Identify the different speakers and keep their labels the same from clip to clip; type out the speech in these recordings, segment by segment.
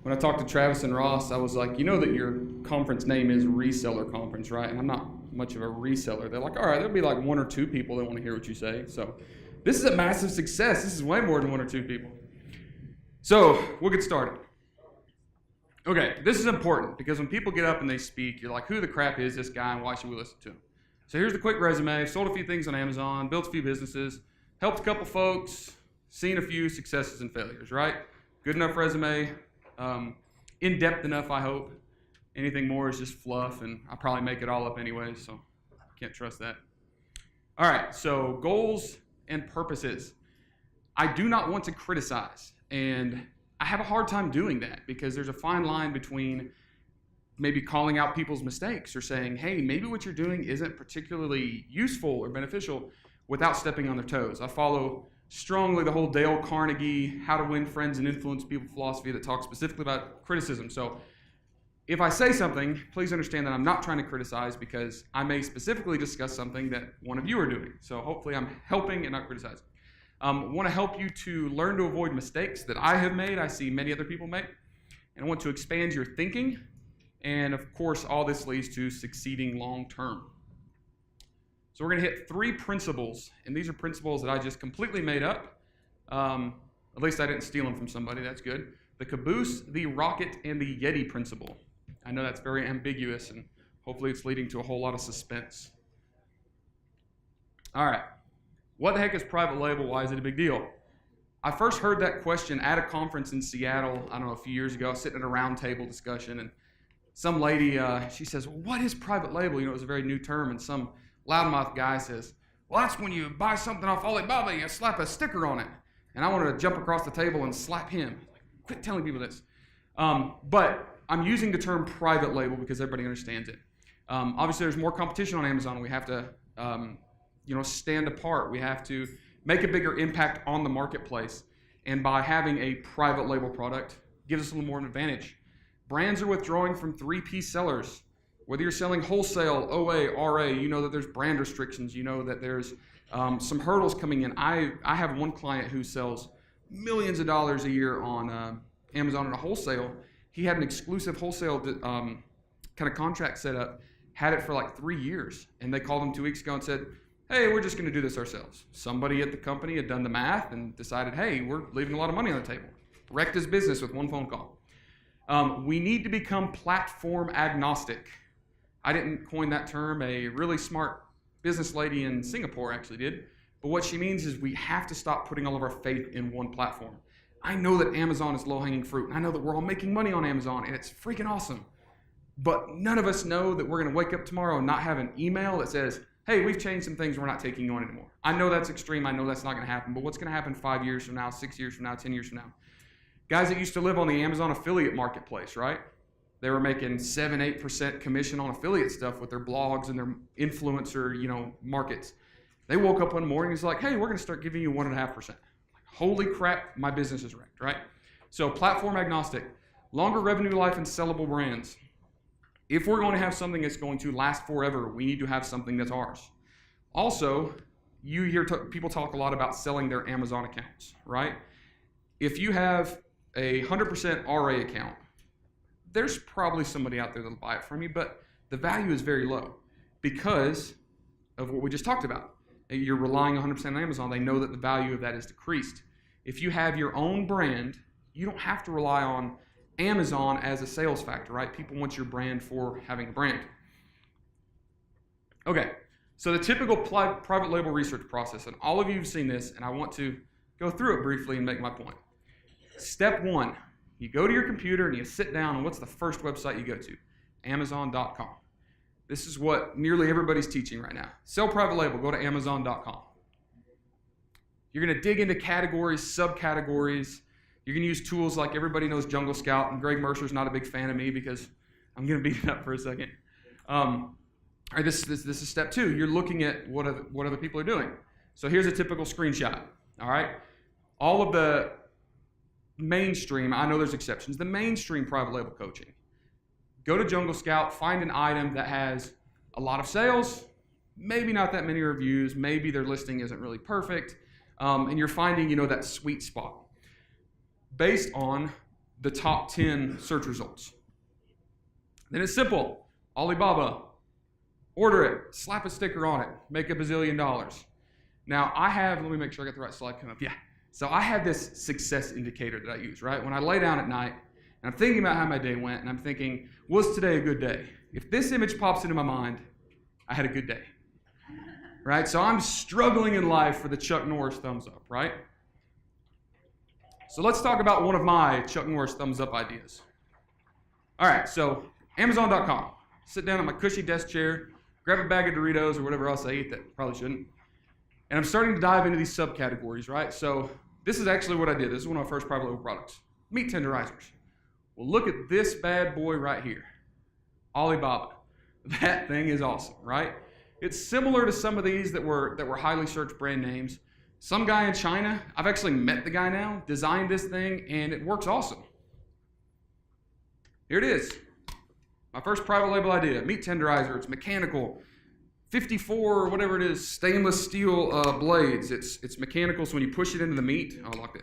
Speaker 1: When I talked to Travis and Ross, I was like, you know that your conference name is Reseller Conference, right? And I'm not much of a reseller. They're like, all right, there'll be like 1 or 2 people that want to hear what you say. So this is a massive success. This is way more than 1 or 2 people. So we'll get started. Okay, this is important because when people get up and they speak, you're like, who the crap is this guy and why should we listen to him? So here's the quick resume. Sold a few things on Amazon, built a few businesses, helped a couple folks, seen a few successes and failures, right? Good enough resume, in-depth enough, I hope. Anything more is just fluff, and I probably make it all up anyway, so can't trust that. All right, so goals and purposes. I do not want to criticize, and I have a hard time doing that because there's a fine line between maybe calling out people's mistakes or saying, hey, maybe what you're doing isn't particularly useful or beneficial without stepping on their toes. I follow strongly the whole Dale Carnegie, how to win friends and influence people philosophy that talks specifically about criticism. So if I say something, please understand that I'm not trying to criticize because I may specifically discuss something that one of you are doing. So hopefully I'm helping and not criticizing. Want to help you to learn to avoid mistakes that I have made, I see many other people make, and I want to expand your thinking, and of course all this leads to succeeding long term. So we're going to hit 3 principles, and these are principles that I just completely made up. At least I didn't steal them from somebody, that's good. The caboose, the rocket, and the Yeti principle. I know that's very ambiguous, and hopefully it's leading to a whole lot of suspense. All right. What the heck is private label? Why is it a big deal? I first heard that question at a conference in Seattle, I don't know, a few years ago. I was sitting at a round table discussion, and some lady, she says, well, what is private label? You know, it was a very new term, and some loudmouth guy says, well, that's when you buy something off Alibaba, you slap a sticker on it. And I wanted to jump across the table and slap him. Quit telling people this. But I'm using the term private label because everybody understands it. Obviously, there's more competition on Amazon. We have to stand apart. We have to make a bigger impact on the marketplace. And by having a private label product, gives us a little more of an advantage. Brands are withdrawing from 3P sellers. Whether you're selling wholesale, OA, RA, you know that there's brand restrictions. You know that there's some hurdles coming in. I have one client who sells millions of dollars a year on Amazon at a wholesale. He had an exclusive wholesale kind of contract set up, had it for like 3 years. And they called him 2 weeks ago and said, hey, we're just going to do this ourselves. Somebody at the company had done the math and decided, hey, we're leaving a lot of money on the table. Wrecked his business with one phone call. We need to become platform agnostic. I didn't coin that term. A really smart business lady in Singapore actually did. But what she means is we have to stop putting all of our faith in one platform. I know that Amazon is low-hanging fruit, and I know that we're all making money on Amazon, and it's freaking awesome. But none of us know that we're going to wake up tomorrow and not have an email that says, hey, we've changed some things, we're not taking you on anymore. I know that's extreme, I know that's not going to happen, but what's going to happen 5 years from now, 6 years from now, 10 years from now? Guys that used to live on the Amazon affiliate marketplace, right? They were making 7-8% commission on affiliate stuff with their blogs and their influencer, markets. They woke up one morning and was like, hey, we're going to start giving you 1.5%. Holy crap, my business is wrecked, right? So platform agnostic, longer revenue life and sellable brands. If we're going to have something that's going to last forever, we need to have something that's ours. Also, you hear people talk a lot about selling their Amazon accounts, right? If you have a 100% RA account, there's probably somebody out there that'll buy it from you, but the value is very low because of what we just talked about. You're relying 100% on Amazon. They know that the value of that is decreased. If you have your own brand, you don't have to rely on Amazon as a sales factor, right? People want your brand for having a brand. Okay, so the typical private label research process, and all of you have seen this, and I want to go through it briefly and make my point. Step 1, you go to your computer and you sit down, and what's the first website you go to? Amazon.com. This is what nearly everybody's teaching right now. Sell private label, go to Amazon.com. You're going to dig into categories, subcategories. You're going to use tools like everybody knows Jungle Scout, and Greg Mercer's not a big fan of me because I'm going to beat it up for a second. All right, this is step 2. You're looking at what other people are doing. So here's a typical screenshot. All right, all of the mainstream, I know there's exceptions, the mainstream private label coaching. Go to Jungle Scout, find an item that has a lot of sales, maybe not that many reviews, maybe their listing isn't really perfect, and you're finding, that sweet spot. Based on the top 10 search results. Then it's simple. Alibaba. Order it. Slap a sticker on it. Make a bazillion dollars. Now, let me make sure I got the right slide coming up. Yeah. So I have this success indicator that I use, right? When I lay down at night, and I'm thinking about how my day went, and I'm thinking, was today a good day? If this image pops into my mind, I had a good day, right? So I'm struggling in life for the Chuck Norris thumbs up, right? So let's talk about one of my Chuck Norris thumbs up ideas. All right, so Amazon.com. Sit down on my cushy desk chair, grab a bag of Doritos or whatever else I eat that probably shouldn't, and I'm starting to dive into these subcategories, right? So this is actually what I did. This is one of my first private label products. Meat tenderizers. Well, look at this bad boy right here. Alibaba. That thing is awesome, right? It's similar to some of these that were highly searched brand names. Some guy in China, I've actually met the guy now, designed this thing, and it works awesome. Here it is. My first private label idea, meat tenderizer. It's mechanical. 54 or whatever it is, stainless steel blades. It's mechanical, so when you push it into the meat, I'll lock it.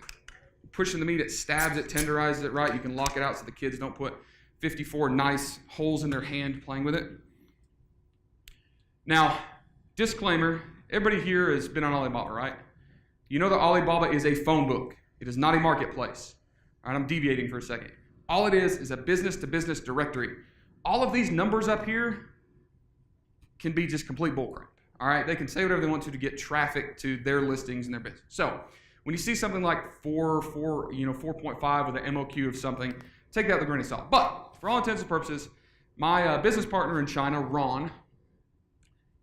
Speaker 1: Push in the meat, it stabs it, tenderizes it right. You can lock it out so the kids don't put 54 nice holes in their hand playing with it. Now, disclaimer, everybody here has been on Alibaba, right? You know that Alibaba is a phone book. It is not a marketplace. All right, I'm deviating for a second. All it is a business-to-business directory. All of these numbers up here can be just complete bullcrap. All right, they can say whatever they want to get traffic to their listings and their business. So when you see something like 4.5 with an MOQ of something, take that with a grain of salt. But for all intents and purposes, my business partner in China, Ron,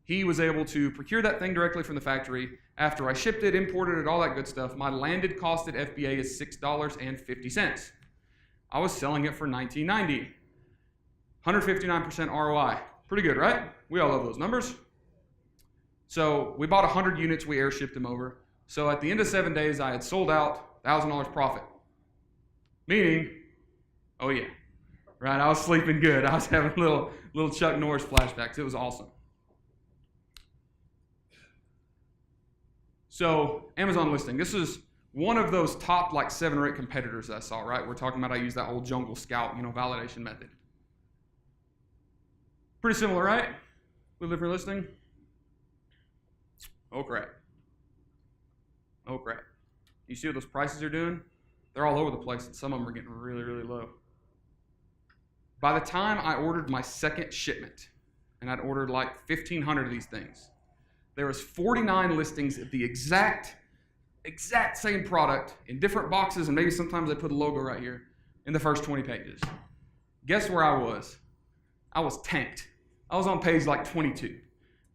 Speaker 1: he was able to procure that thing directly from the factory. After I shipped it, imported it, all that good stuff, my landed cost at FBA is $6.50. I was selling it for $19.90. 159% ROI. Pretty good, right? We all love those numbers. So we bought 100 units, we air shipped them over. So at the end of 7 days, I had sold out $1,000 profit. Meaning, oh yeah, right? I was sleeping good. I was having little Chuck Norris flashbacks. It was awesome. So Amazon listing. This is one of those top like 7 or 8 competitors that I saw, right? We're talking about I use that old Jungle Scout, validation method. Pretty similar, right? With different listing. Oh crap. Oh crap. You see what those prices are doing? They're all over the place, and some of them are getting really, really low. By the time I ordered my second shipment, and I'd ordered like 1,500 of these things, there was 49 listings of the exact same product in different boxes, and maybe sometimes I put a logo right here in the first 20 pages. Guess where I was? I was tanked. I was on page like 22.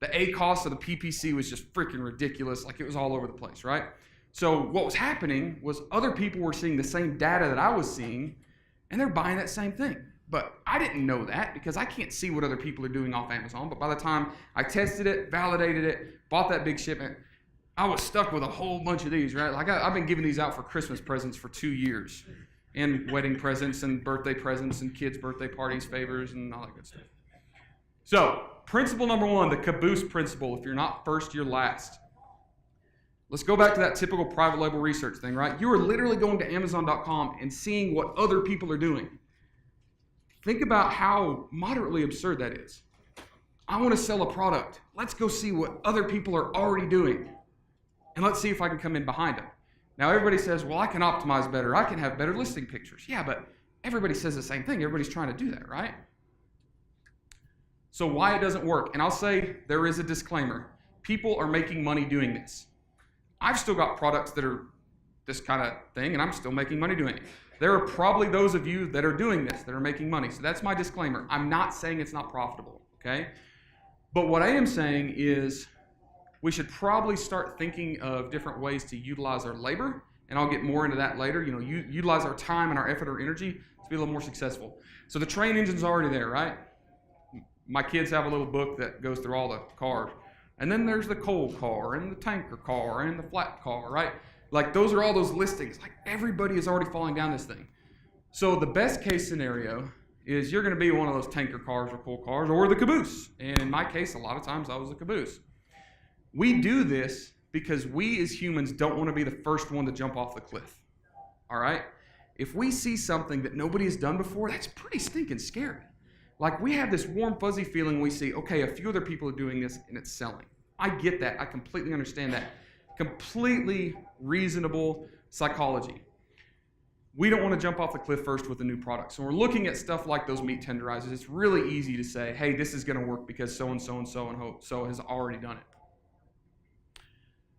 Speaker 1: The A cost of the PPC was just freaking ridiculous. Like it was all over the place, right? So what was happening was other people were seeing the same data that I was seeing, and they're buying that same thing. But I didn't know that because I can't see what other people are doing off Amazon. But by the time I tested it, validated it, bought that big shipment, I was stuck with a whole bunch of these, right? Like I've been giving these out for Christmas presents for 2 years, and wedding presents and birthday presents and kids' birthday parties, favors, and all that good stuff. So, principle number 1, the caboose principle. If you're not first, you're last. Let's go back to that typical private label research thing, right? You are literally going to Amazon.com and seeing what other people are doing. Think about how moderately absurd that is. I want to sell a product. Let's go see what other people are already doing. And let's see if I can come in behind them. Now, everybody says, well, I can optimize better. I can have better listing pictures. Yeah, but everybody says the same thing. Everybody's trying to do that, right? So why it doesn't work? And I'll say there is a disclaimer. People are making money doing this. I've still got products that are this kind of thing, and I'm still making money doing it. There are probably those of you that are doing this, that are making money. So that's my disclaimer. I'm not saying it's not profitable, okay? But what I am saying is we should probably start thinking of different ways to utilize our labor, and I'll get more into that later. Utilize our time and our effort or energy to be a little more successful. So the train engine's already there, right? My kids have a little book that goes through all the cars. And then there's the coal car and the tanker car and the flat car, right? Like those are all those listings. Like everybody is already falling down this thing. So the best case scenario is you're going to be one of those tanker cars or coal cars or the caboose. And in my case, a lot of times I was the caboose. We do this because we as humans don't want to be the first one to jump off the cliff. All right? if we see something that nobody has done before, that's pretty stinking scary. Like, we have this warm, fuzzy feeling when we see, okay, a few other people are doing this and it's selling. I get that. I completely understand that. Completely reasonable psychology. We don't want to jump off the cliff first with a new product. So when we're looking at stuff like those meat tenderizers, it's really easy to say, hey, this is going to work because so-and-so and so-and-so has already done it.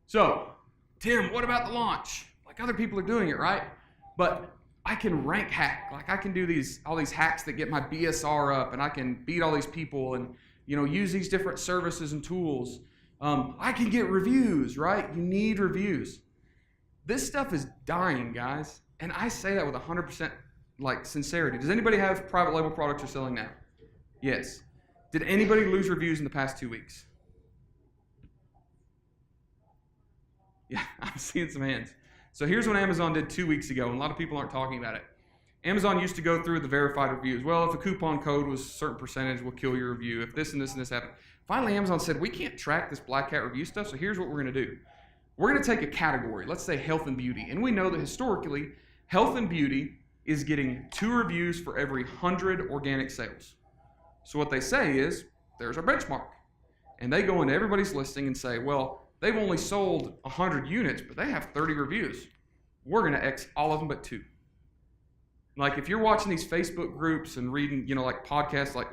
Speaker 1: So, Tim, what about the launch? Like, other people are doing it, right? But I can rank hack. Like, I can do all these hacks that get my BSR up, and I can beat all these people and, use these different services and tools. I can get reviews, right? You need reviews. This stuff is dying, guys. And I say that with 100% sincerity. Does anybody have private label products they're selling now? Yes. Did anybody lose reviews in the past 2 weeks? Yeah, I'm seeing some hands. So here's what Amazon did 2 weeks ago, and a lot of people aren't talking about it. Amazon used to go through the verified reviews. Well, if a coupon code was a certain percentage, we'll kill your review. If this and this and this happened. Finally, Amazon said, we can't track this Black Hat review stuff, so here's what we're going to do. We're going to take a category, let's say health and beauty, and we know that historically, health and beauty is getting 2 reviews for every 100 organic sales. So what they say is, there's our benchmark. And they go into everybody's listing and say, well, they've only sold 100 units, but they have 30 reviews. We're going to X all of them but 2. Like, if you're watching these Facebook groups and reading, podcasts, like,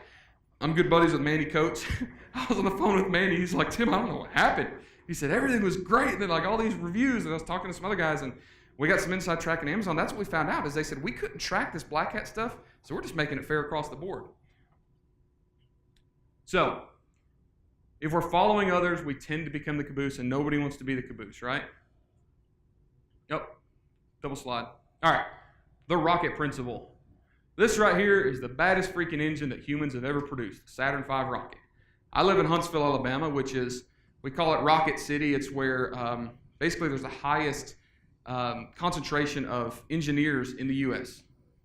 Speaker 1: I'm good buddies with Manny Coates. I was on the phone with Manny. He's like, Tim, I don't know what happened. He said, everything was great. And then, all these reviews, and I was talking to some other guys, and we got some inside tracking Amazon. That's what we found out, is they said, we couldn't track this Black Hat stuff, so we're just making it fair across the board. So, if we're following others, we tend to become the caboose, and nobody wants to be the caboose, right? Yep. Double slide. All right. The rocket principle. This right here is the baddest freaking engine that humans have ever produced, the Saturn V rocket. I live in Huntsville, Alabama, which is, we call it Rocket City. It's where basically there's the highest concentration of engineers in the U.S.,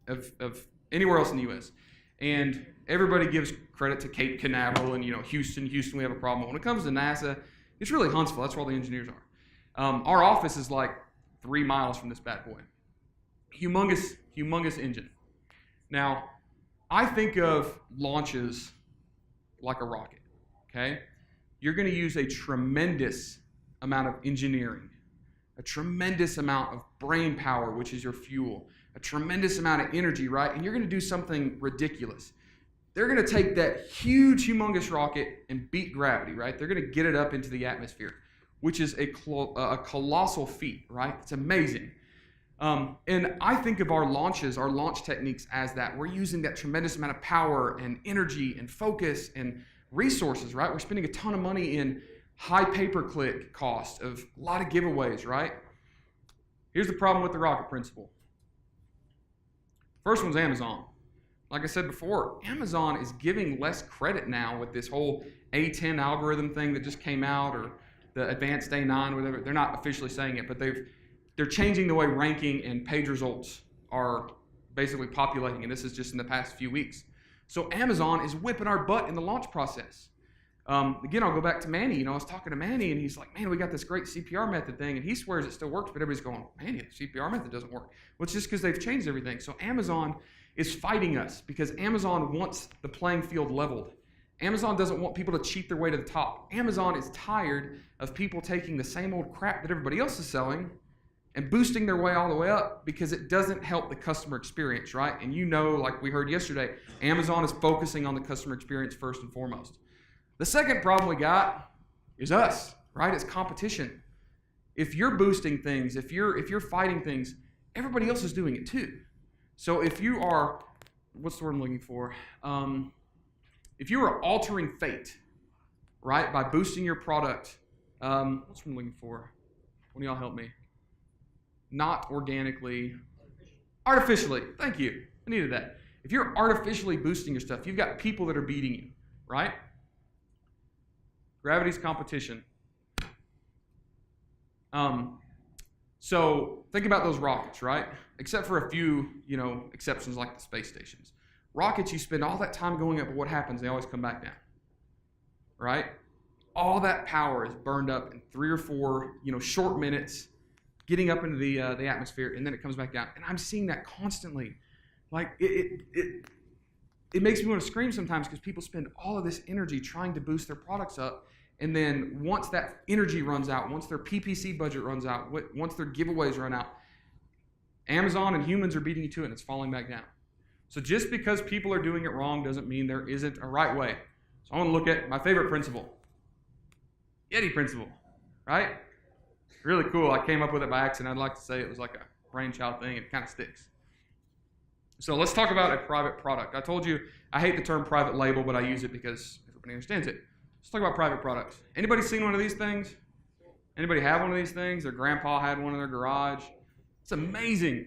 Speaker 1: of anywhere else in the U.S. And everybody gives credit to Cape Canaveral and, Houston, we have a problem. When it comes to NASA, it's really Huntsville. That's where all the engineers are. Our office is like 3 miles from this bad boy. Humongous engine. Now, I think of launches like a rocket, okay? You're going to use a tremendous amount of engineering, a tremendous amount of brain power, which is your fuel, a tremendous amount of energy, right? And you're going to do something ridiculous. They're going to take that huge, humongous rocket and beat gravity, right? They're going to get it up into the atmosphere, which is a colossal feat, right? It's amazing. And I think of our launches, our launch techniques as that. We're using that tremendous amount of power and energy and focus and resources, right? We're spending a ton of money in high pay-per-click cost of a lot of giveaways, right? Here's the problem with the rocket principle. First one's Amazon. Like I said before, Amazon is giving less credit now with this whole A10 algorithm thing that just came out, or the advanced A9, whatever. They're not officially saying it, but they're changing the way ranking and page results are basically populating, and this is just in the past few weeks. So Amazon is whipping our butt in the launch process. Again, I'll go back to Manny. I was talking to Manny, and he's like, man, we got this great CPR method thing, and he swears it still works, but everybody's going, Manny, the CPR method doesn't work. Well, it's just because they've changed everything. So Amazon is fighting us because Amazon wants the playing field leveled. Amazon doesn't want people to cheat their way to the top. Amazon is tired of people taking the same old crap that everybody else is selling and boosting their way all the way up because it doesn't help the customer experience, right? And like we heard yesterday, Amazon is focusing on the customer experience first and foremost. The second problem we got is us, right? It's competition. If you're boosting things, if you're fighting things, everybody else is doing it too. So if you are, what's the word I'm looking for? If you are altering fate, right, by boosting your product, what's the word I'm looking for? One of y'all help me. Not organically, artificially. Thank you. I needed that. If you're artificially boosting your stuff, you've got people that are beating you, right? Gravity's competition. So think about those rockets, right? Except for a few, exceptions like the space stations. Rockets, you spend all that time going up, but what happens? They always come back down, right? All that power is burned up in 3 or 4, short minutes. getting up into the atmosphere, and then it comes back down. And I'm seeing that constantly. Like, it makes me want to scream sometimes because people spend all of this energy trying to boost their products up. And then once that energy runs out, once their PPC budget runs out, once their giveaways run out, Amazon and humans are beating you to it, and it's falling back down. So just because people are doing it wrong doesn't mean there isn't a right way. So I want to look at my favorite principle, Yeti principle, right? Really cool. I came up with it by accident. I'd like to say it was like a brainchild thing. It kind of sticks. So let's talk about a private product. I told you I hate the term private label, but I use it because everybody understands it. Let's talk about private products. Anybody seen one of these things? Anybody have one of these things? Their grandpa had one in their garage. It's amazing.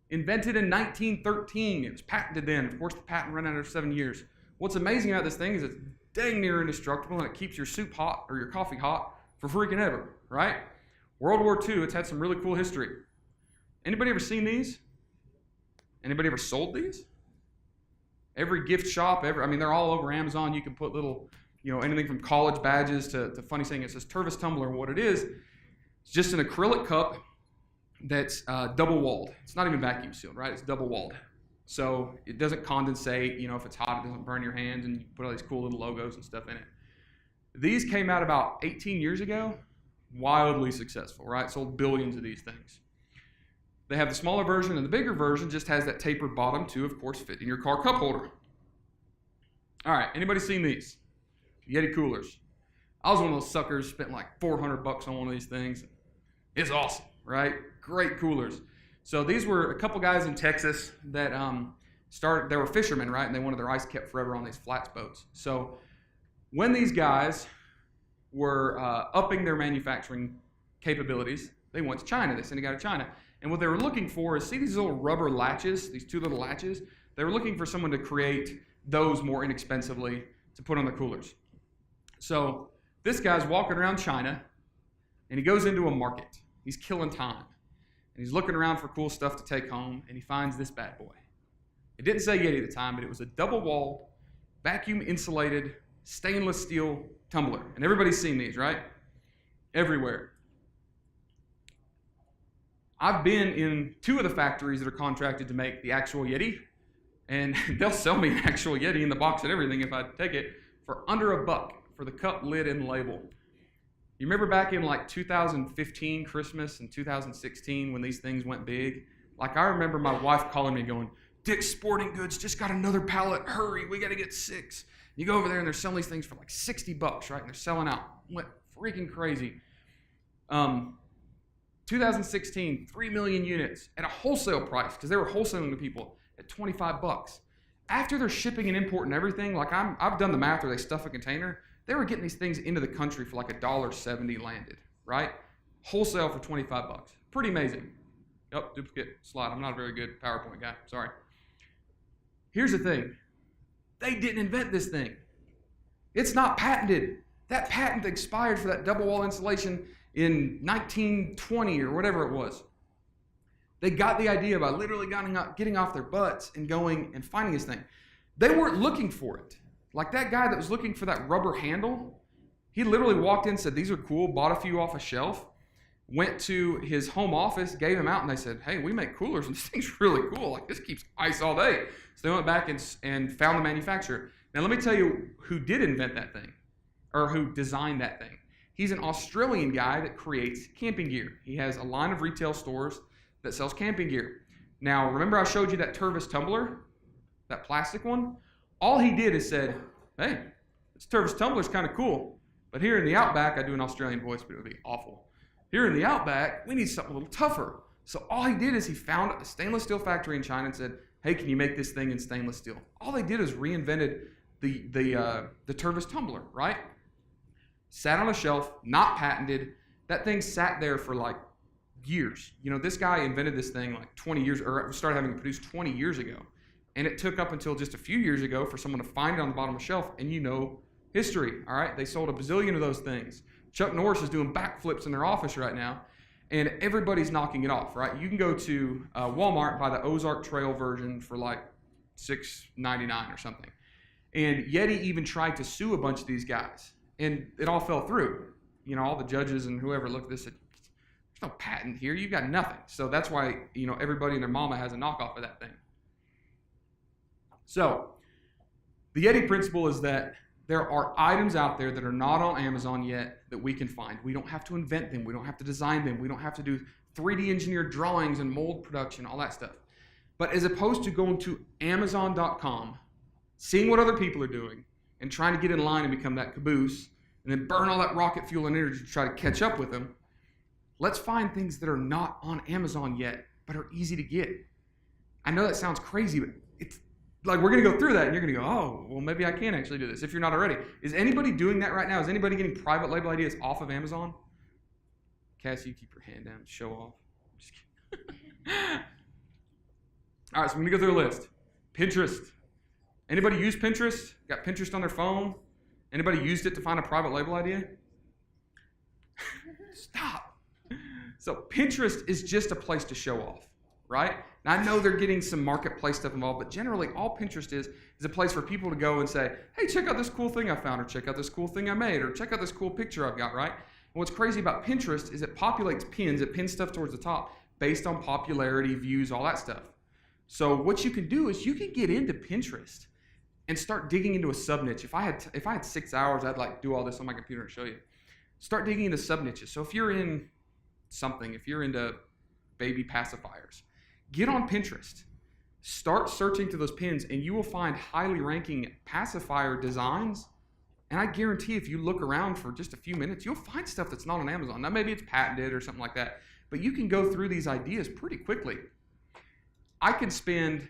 Speaker 1: Invented in 1913. It was patented then. Of course, the patent ran out after 7 years. What's amazing about this thing is it's dang near indestructible, and it keeps your soup hot or your coffee hot for freaking ever, right? World War II, it's had some really cool history. Anybody ever seen these? Anybody ever sold these? Every gift shop, they're all over Amazon. You can put little, anything from college badges to funny saying. It says Tervis tumbler. What it is, it's just an acrylic cup that's double walled. It's not even vacuum sealed, right? It's double walled. So it doesn't condensate. If it's hot, it doesn't burn your hands, and you put all these cool little logos and stuff in it. These came out about 18 years ago. Wildly successful, right? Sold billions of these things. They have the smaller version, and the bigger version just has that tapered bottom to, of course, fit in your car cup holder. All right, anybody seen these? Yeti coolers. I was one of those suckers, spent like $400 on one of these things. It's awesome, right? Great coolers. So these were a couple guys in Texas that they were fishermen, right? And they wanted their ice kept forever on these flats boats. So when these guys were upping their manufacturing capabilities, they went to China. They sent a guy to China. And what they were looking for is, see these little rubber latches, these two little latches? They were looking for someone to create those more inexpensively to put on their coolers. So this guy's walking around China, and he goes into a market. He's killing time. And he's looking around for cool stuff to take home, and he finds this bad boy. It didn't say Yeti at the time, but it was a double-walled, vacuum-insulated, stainless steel tumbler. And everybody's seen these, right? Everywhere. I've been in 2 of the factories that are contracted to make the actual Yeti, and they'll sell me an actual Yeti in the box and everything if I take it for under $1 for the cup, lid, and label. You remember back in like 2015 Christmas and 2016 when these things went big? Like, I remember my wife calling me going, "Dick's Sporting Goods just got another pallet. Hurry, we got to get 6. You go over there and they're selling these things for like $60, right? And they're selling out. Went freaking crazy. 2016, 3 million units at a wholesale price, because they were wholesaling to people at $25. After they're shipping and importing everything, like I've done the math where they stuff a container, they were getting these things into the country for like $1.70 landed, right? Wholesale for $25. Pretty amazing. Oh, duplicate slide. I'm not a very good PowerPoint guy. Sorry. Here's the thing. They didn't invent this thing. It's not patented. That patent expired for that double wall insulation in 1920 or whatever it was. They got the idea by literally getting off their butts and going and finding this thing. They weren't looking for it. Like that guy that was looking for that rubber handle, he literally walked in, said, "These are cool," bought a few off a shelf, went to his home office, gave them out, and they said, "Hey, we make coolers, and this thing's really cool. Like, this keeps ice all day." So they went back and found the manufacturer. Now, let me tell you who did invent that thing, or who designed that thing. He's an Australian guy that creates camping gear. He has a line of retail stores that sells camping gear. Now, remember I showed you that Tervis tumbler, that plastic one? All he did is said, "Hey, this Tervis tumbler's kind of cool, but here in the Outback," I do an Australian voice, but it would be awful. "Here in the Outback, we need something a little tougher." So all he did is he found a stainless steel factory in China and said, "Hey, can you make this thing in stainless steel?" All they did is reinvented the Tervis tumbler, right? Sat on a shelf, not patented. That thing sat there for like years. This guy invented this thing like 20 years, or started having it produced 20 years ago. And it took up until just a few years ago for someone to find it on the bottom of the shelf, and history, all right? They sold a bazillion of those things. Chuck Norris is doing backflips in their office right now, and everybody's knocking it off, right? You can go to Walmart, buy the Ozark Trail version for like $6.99 or something. And Yeti even tried to sue a bunch of these guys, and it all fell through. All the judges and whoever looked at this said, There's no patent here. You've got nothing. So that's why, everybody and their mama has a knockoff of that thing. So the Yeti principle is that there are items out there that are not on Amazon yet that we can find. We don't have to invent them. We don't have to design them. We don't have to do 3D engineered drawings and mold production, all that stuff. But as opposed to going to Amazon.com, seeing what other people are doing, and trying to get in line and become that caboose, and then burn all that rocket fuel and energy to try to catch up with them, let's find things that are not on Amazon yet, but are easy to get. I know that sounds crazy, but it's like we're going to go through that, and you're going to go, oh, well, maybe I can actually do this if you're not already. Is anybody doing that right now? Is anybody getting private label ideas off of Amazon? Cassie, you keep your hand down. Show off. I'm just kidding. All right, so I'm going to go through a list. Pinterest. Anybody use Pinterest? Got Pinterest on their phone? Anybody used it to find a private label idea? Stop. So Pinterest is just a place to show off, right? Now, I know they're getting some marketplace stuff involved, but generally all Pinterest is a place for people to go and say, hey, check out this cool thing I found, or check out this cool thing I made, or check out this cool picture I've got, right? And what's crazy about Pinterest is it populates pins, it pins stuff towards the top based on popularity, views, all that stuff. So what you can do is you can get into Pinterest and start digging into a sub-niche. If I had 6 hours, I'd like do all this on my computer and show you. Start digging into sub-niches. So if you're in something, if you're into baby pacifiers, get on Pinterest. Start searching through those pins, and you will find highly ranking pacifier designs. And I guarantee if you look around for just a few minutes, you'll find stuff that's not on Amazon. Now, maybe it's patented or something like that, but you can go through these ideas pretty quickly. I could spend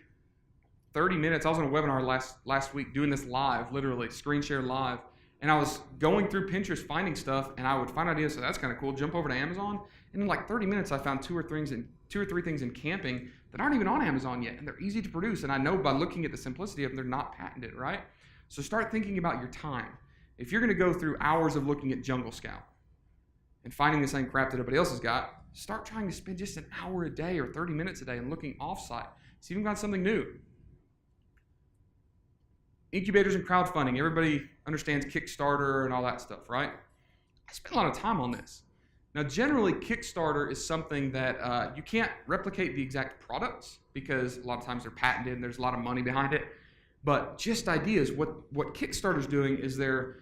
Speaker 1: 30 minutes. I was on a webinar last week doing this live, literally, screen share live. And I was going through Pinterest finding stuff, and I would find ideas, so that's kind of cool, jump over to Amazon. And in like 30 minutes, I found two or three things in camping that aren't even on Amazon yet, and they're easy to produce. And I know by looking at the simplicity of them, they're not patented, right? So start thinking about your time. If you're going to go through hours of looking at Jungle Scout and finding the same crap that everybody else has got, start trying to spend just an hour a day or 30 minutes a day and looking offsite. See if you've got something new. Incubators and crowdfunding. Everybody understands Kickstarter and all that stuff, right? I spent a lot of time on this. Now, generally, Kickstarter is something that you can't replicate the exact products because a lot of times they're patented and there's a lot of money behind it. But just ideas. What Kickstarter's doing is they're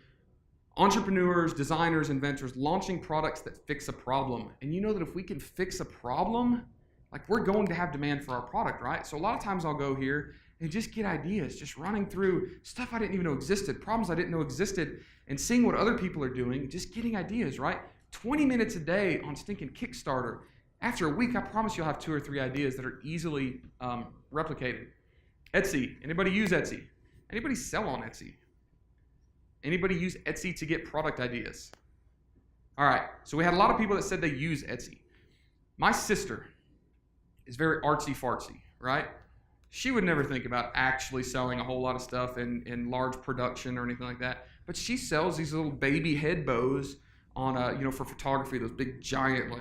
Speaker 1: entrepreneurs, designers, inventors launching products that fix a problem. And you know that if we can fix a problem, like we're going to have demand for our product, right? So a lot of times I'll go here and just get ideas, just running through stuff I didn't even know existed, problems I didn't know existed, and seeing what other people are doing, just getting ideas, right? 20 minutes a day on stinking Kickstarter. After a week, I promise you'll have 2 or 3 ideas that are easily replicated. Etsy. Anybody use Etsy? Anybody sell on Etsy? Anybody use Etsy to get product ideas? All right, so we had a lot of people that said they use Etsy. My sister is very artsy-fartsy, right? She would never think about actually selling a whole lot of stuff in large production or anything like that. But she sells these little baby head bows on, for photography, those big giant,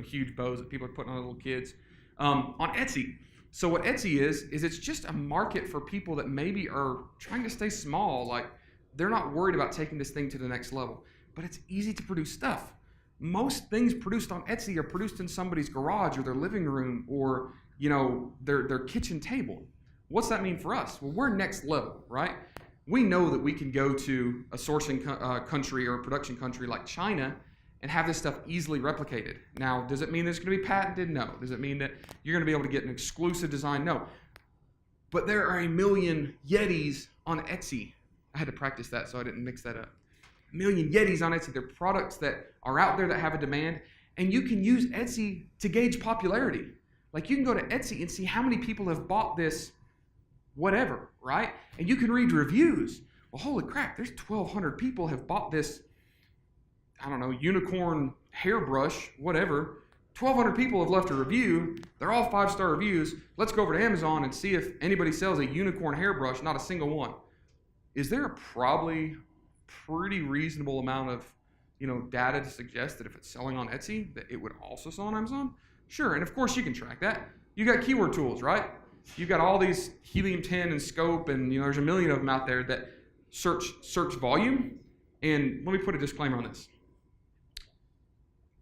Speaker 1: huge bows that people are putting on little kids on Etsy. So what Etsy is it's just a market for people that maybe are trying to stay small. Like they're not worried about taking this thing to the next level, but it's easy to produce stuff. Most things produced on Etsy are produced in somebody's garage or their living room or their kitchen table. What's that mean for us? Well, we're next level, right? We know that we can go to a sourcing country or a production country like China and have this stuff easily replicated. Now, does it mean it's going to be patented? No. Does it mean that you're going to be able to get an exclusive design? No. But there are a million Yetis on Etsy. I had to practice that so I didn't mix that up. A million Yetis on Etsy. They're products that are out there that have a demand, and you can use Etsy to gauge popularity. Like you can go to Etsy and see how many people have bought this whatever, right? And you can read reviews. Well, holy crap, there's 1,200 people have bought this, I don't know, unicorn hairbrush, whatever. 1,200 people have left a review. They're all 5-star reviews. Let's go over to Amazon and see if anybody sells a unicorn hairbrush, not a single one. Is there a probably pretty reasonable amount of data to suggest that if it's selling on Etsy, that it would also sell on Amazon? Sure, and of course you can track that. You got keyword tools, right? You've got all these helium-10 and scope, and there's a million of them out there that search volume. And let me put a disclaimer on this.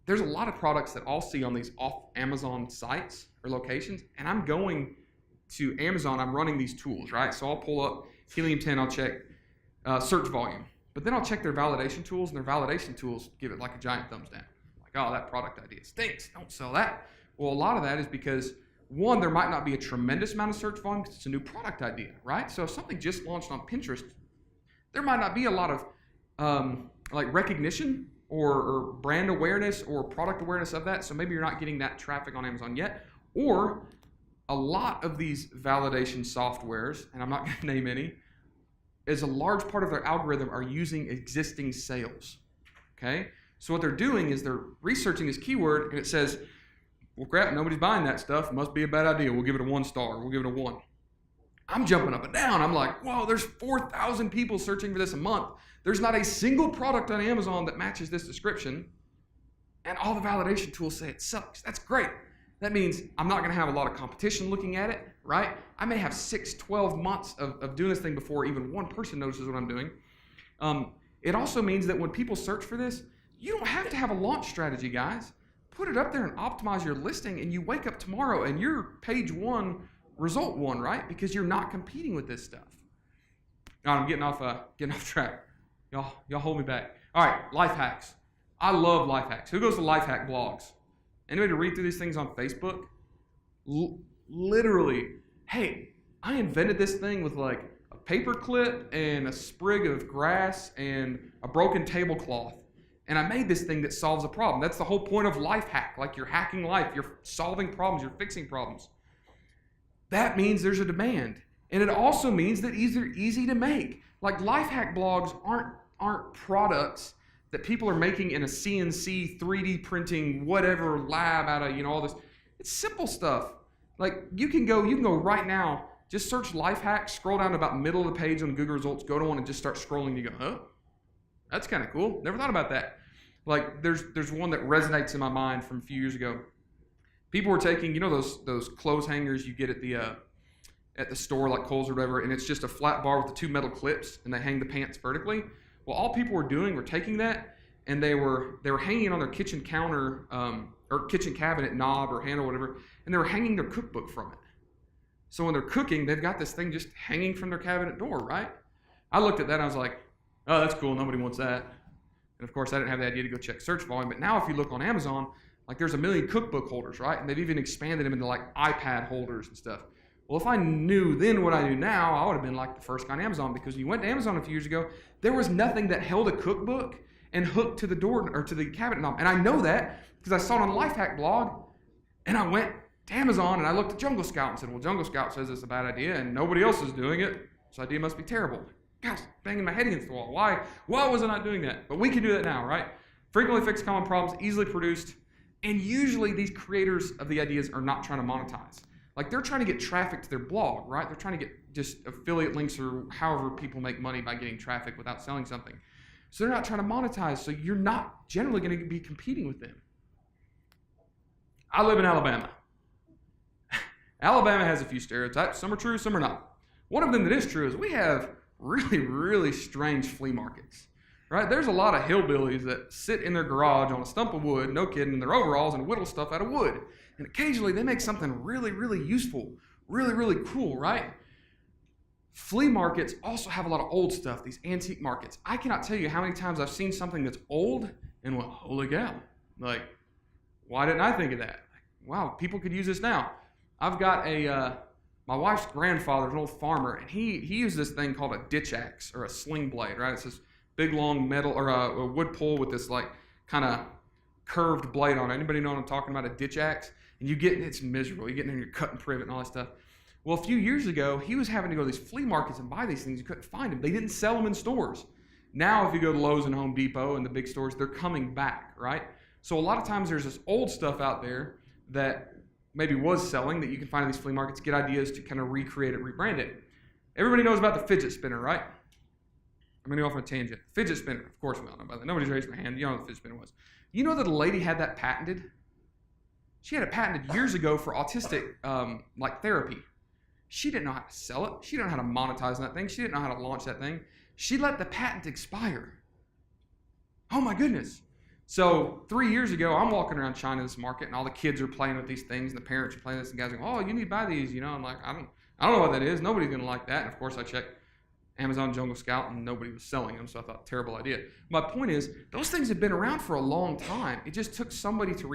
Speaker 1: there's a lot of products that I'll see on these off Amazon sites or locations, and I'm going to Amazon, I'm running these tools, right? So I'll pull up Helium-10, I'll check search volume, but then I'll check their validation tools, and their validation tools give it like a giant thumbs down. Like, oh, that product idea stinks, don't sell that. Well, a lot of that is because, one, there might not be a tremendous amount of search volume because it's a new product idea, right? So if something just launched on Pinterest, there might not be a lot of like recognition or brand awareness or product awareness of that. So maybe you're not getting that traffic on Amazon yet. Or a lot of these validation softwares, and I'm not going to name any, is a large part of their algorithm are using existing sales. Okay? So what they're doing is they're researching this keyword, and it says, well, crap, nobody's buying that stuff. It must be a bad idea. We'll give it a 1 star. We'll give it a 1. I'm jumping up and down. I'm like, whoa, there's 4,000 people searching for this a month. There's not a single product on Amazon that matches this description. And all the validation tools say it sucks. That's great. That means I'm not going to have a lot of competition looking at it, right? I may have 6, 12 months of doing this thing before even one person notices what I'm doing. It also means that when people search for this, you don't have to have a launch strategy, guys. Put it up there and optimize your listing, and you wake up tomorrow and you're page 1, result 1, right? Because you're not competing with this stuff. All right, I'm getting off track. Y'all hold me back. All right, life hacks. I love life hacks. Who goes to life hack blogs? Anybody to read through these things on Facebook? Literally, hey, I invented this thing with like a paper clip and a sprig of grass and a broken tablecloth. And I made this thing that solves a problem. That's the whole point of life hack. Like, you're hacking life. You're solving problems. You're fixing problems. That means there's a demand. And it also means that they're easy to make. Like, life hack blogs aren't products that people are making in a CNC 3D printing whatever lab out of, all this. It's simple stuff. Like, you can go right now, just search life hack, scroll down to about middle of the page on Google results, go to one and just start scrolling. You go, huh? That's kind of cool. Never thought about that. Like, there's one that resonates in my mind from a few years ago. People were taking, those clothes hangers you get at the store, like Kohl's or whatever, and it's just a flat bar with the 2 metal clips, and they hang the pants vertically. Well, all people were doing were taking that, and they were hanging it on their kitchen counter or kitchen cabinet knob or handle or whatever, and they were hanging their cookbook from it. So when they're cooking, they've got this thing just hanging from their cabinet door, right? I looked at that and I was like, oh, that's cool. Nobody wants that. And of course, I didn't have the idea to go check search volume. But now if you look on Amazon, like, there's a million cookbook holders, right? And they've even expanded them into like iPad holders and stuff. Well, if I knew then what I knew now, I would have been like the first guy on Amazon, because when you went to Amazon a few years ago, there was nothing that held a cookbook and hooked to the door or to the cabinet knob. And I know that because I saw it on the Life Hack blog, and I went to Amazon and I looked at Jungle Scout and said, well, Jungle Scout says it's a bad idea and nobody else is doing it. This idea must be terrible. Gosh, banging my head against the wall. Why was I not doing that? But we can do that now, right? Frequently fixed common problems, easily produced. And usually these creators of the ideas are not trying to monetize. Like, they're trying to get traffic to their blog, right? They're trying to get just affiliate links or however people make money by getting traffic without selling something. So they're not trying to monetize. So you're not generally going to be competing with them. I live in Alabama. Alabama has a few stereotypes. Some are true, some are not. One of them that is true is we have really, really strange flea markets, right? There's a lot of hillbillies that sit in their garage on a stump of wood, no kidding, in their overalls and whittle stuff out of wood. And occasionally they make something really, really useful, really, really cool, right? Flea markets also have a lot of old stuff, these antique markets. I cannot tell you how many times I've seen something that's old and went, holy cow. Like, why didn't I think of that? Wow, people could use this now. I've got my wife's grandfather's an old farmer, and he used this thing called a ditch axe or a sling blade, right? It's this big long metal or a wood pole with this like kind of curved blade on it. Anybody know what I'm talking about? A ditch axe? And it's miserable. You get in there and you're cutting privet and all that stuff. Well, a few years ago, he was having to go to these flea markets and buy these things. You couldn't find them. They didn't sell them in stores. Now, if you go to Lowe's and Home Depot and the big stores, they're coming back, right? So a lot of times there's this old stuff out there that maybe was selling that you can find in these flea markets, get ideas to kind of recreate it, rebrand it. Everybody knows about the fidget spinner, right? I'm going to go off on a tangent. Fidget spinner, of course we all know about that. Nobody's raised their hand. You know what the fidget spinner was. You know that a lady had that patented? She had it patented years ago for autistic therapy. She didn't know how to sell it. She didn't know how to monetize that thing. She didn't know how to launch that thing. She let the patent expire. Oh my goodness. So 3 years ago, I'm walking around China, this market, and all the kids are playing with these things, and the parents are playing this, and guys are going, oh, you need to buy these, you know. I'm like, I don't know what that is. Nobody's gonna like that. And of course, I checked Amazon Jungle Scout, and nobody was selling them, so I thought, terrible idea. My point is, those things have been around for a long time. It just took somebody to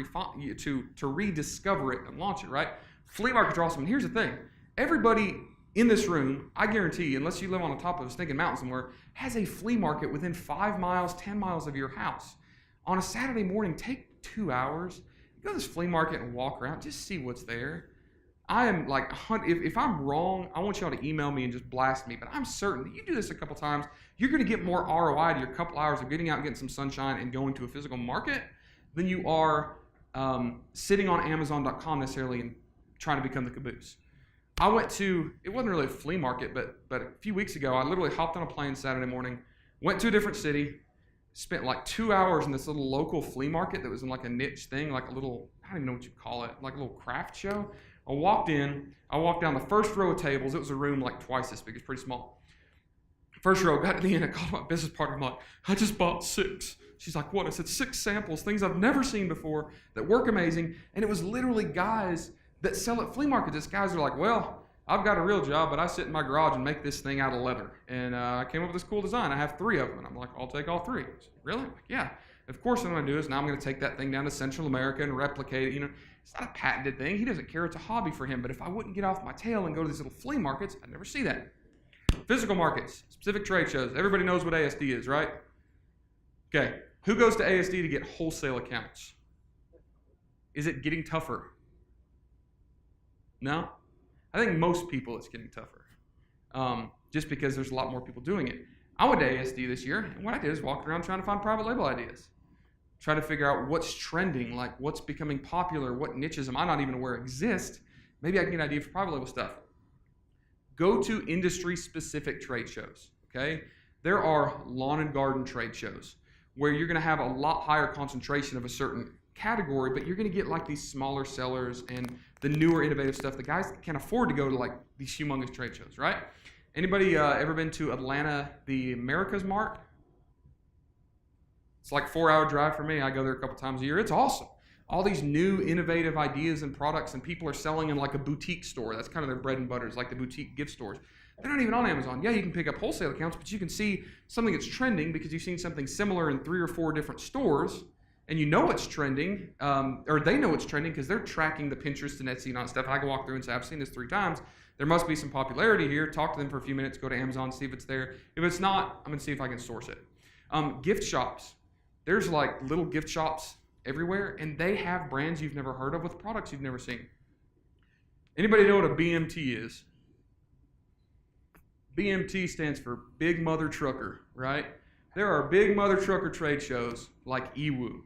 Speaker 1: rediscover it and launch it, right? Flea markets are awesome. And here's the thing: everybody in this room, I guarantee, unless you live on the top of a stinking mountain somewhere, has a flea market within 5 miles, 10 miles of your house. On a Saturday morning, take 2 hours, go to this flea market and walk around, just see what's there. I am like, if I'm wrong, I want y'all to email me and just blast me, but I'm certain that you do this a couple times, you're going to get more ROI to your couple hours of getting out and getting some sunshine and going to a physical market than you are sitting on Amazon.com necessarily and trying to become the caboose. I went to, it wasn't really a flea market, but a few weeks ago, I literally hopped on a plane Saturday morning, went to a different city, spent like 2 hours in this little local flea market that was in like a niche thing, like a little, I don't even know what you call it, like a little craft show. I walked in, I walked down the first row of tables. It was a room like twice this big, it's pretty small. First row, got to the end, I called my business partner, I'm like, I just bought 6. She's like, what? I said, 6 samples, things I've never seen before that work amazing. And it was literally guys that sell at flea markets. These guys are like, well, I've got a real job, but I sit in my garage and make this thing out of leather. And I came up with this cool design. I have 3 of them. And I'm like, I'll take all 3. Said, really? Like, yeah. Of course, what I'm going to do is now I'm going to take that thing down to Central America and replicate it. You know, it's not a patented thing. He doesn't care. It's a hobby for him. But if I wouldn't get off my tail and go to these little flea markets, I'd never see that. Physical markets, specific trade shows. Everybody knows what ASD is, right? Okay. Who goes to ASD to get wholesale accounts? Is it getting tougher? No? I think most people it's getting tougher. Just because there's a lot more people doing it. I went to ASD this year, and what I did is walk around trying to find private label ideas. Try to figure out what's trending, like what's becoming popular, what niches am I not even aware exist. Maybe I can get an idea for private label stuff. Go to industry-specific trade shows, okay? There are lawn and garden trade shows where you're gonna have a lot higher concentration of a certain category, but you're gonna get like these smaller sellers and the newer innovative stuff. The guys that can afford to go to like these humongous trade shows, right? Anybody ever been to Atlanta, the America's Mart? It's like a 4-hour drive for me. I go there a couple times a year. It's awesome. All these new innovative ideas and products, and people are selling in like a boutique store. That's kind of their bread and butter, is like the boutique gift stores. They're not even on Amazon. Yeah, you can pick up wholesale accounts, but you can see something that's trending because you've seen something similar in 3 or 4 different stores, and you know it's trending, or they know it's trending because they're tracking the Pinterest and Etsy and all that stuff. And I can walk through and say, I've seen this 3 times. There must be some popularity here. Talk to them for a few minutes. Go to Amazon, see if it's there. If it's not, I'm going to see if I can source it. Gift shops. There's like little gift shops everywhere, and they have brands you've never heard of with products you've never seen. Anybody know what a BMT is? BMT stands for Big Mother Trucker, right? There are Big Mother Trucker trade shows like EWU.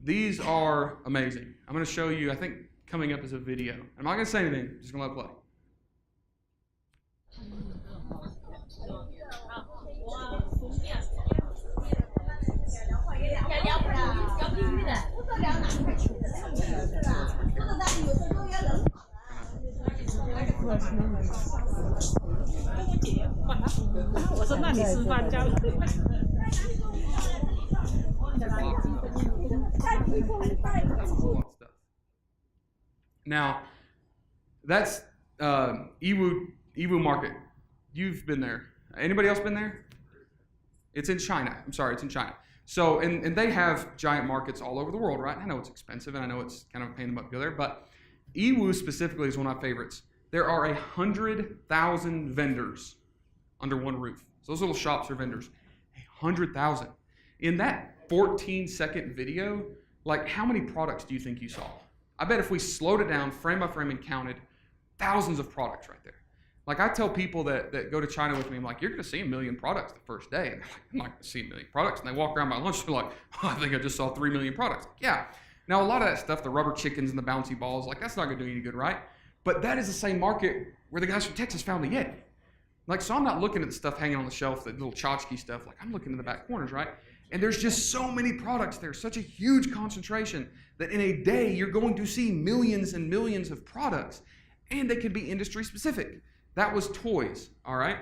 Speaker 1: These are amazing. I'm going to show you, I think coming up is a video. I'm not going to say anything, I'm just going to let it play. Now, that's EWU market. You've been there. Anybody else been there? It's in China. I'm sorry, it's in China. So, and they have giant markets all over the world, right? I know it's expensive, and I know it's kind of a pain in the butt to go there, but EWU specifically is one of my favorites. There are 100,000 vendors under one roof. So those little shops are vendors. 100,000. In that 14-second video, like how many products do you think you saw? I bet if we slowed it down frame by frame and counted, thousands of products right there. Like I tell people that go to China with me, I'm like, you're going to see 1 million products the first day. And they're like, I'm not going to see 1 million products. And they walk around my lunch, they're like, oh, I think I just saw 3 million products. Yeah. Now, a lot of that stuff, the rubber chickens and the bouncy balls, like that's not going to do you any good, right? But that is the same market where the guys from Texas found the Yeti. Like, so I'm not looking at the stuff hanging on the shelf, the little tchotchke stuff. Like, I'm looking in the back corners, right? And there's just so many products there, such a huge concentration that in a day, you're going to see millions and millions of products. And they can be industry specific. That was toys, all right?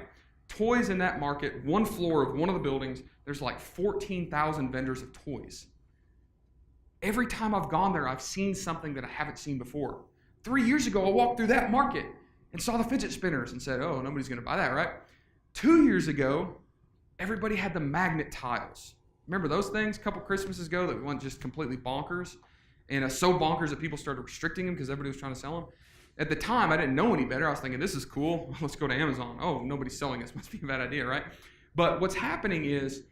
Speaker 1: Toys in that market, one floor of one of the buildings, there's like 14,000 vendors of toys. every time I've gone there, I've seen something that I haven't seen before. 3 years ago, I walked through that market and saw the fidget spinners and said, oh, nobody's going to buy that, right? 2 years ago, everybody had the magnet tiles. Remember those things a couple Christmases ago that went just completely bonkers? And so bonkers that people started restricting them because everybody was trying to sell them. At the time, I didn't know any better. I was thinking, this is cool. Let's go to Amazon. Oh, nobody's selling this. Must be a bad idea, right? But what's happening is,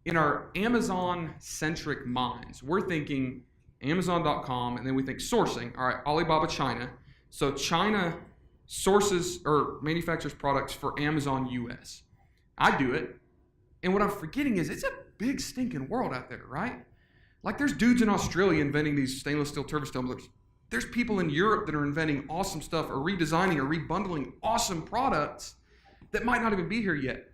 Speaker 1: in our Amazon-centric minds, we're thinking Amazon.com, and then we think sourcing. All right, Alibaba, China. So China sources or manufactures products for Amazon US. I do it. And what I'm forgetting is it's a big stinking world out there, right? Like there's dudes in Australia inventing these stainless steel turbo tumblers. There's people in Europe that are inventing awesome stuff or redesigning or rebundling awesome products that might not even be here yet.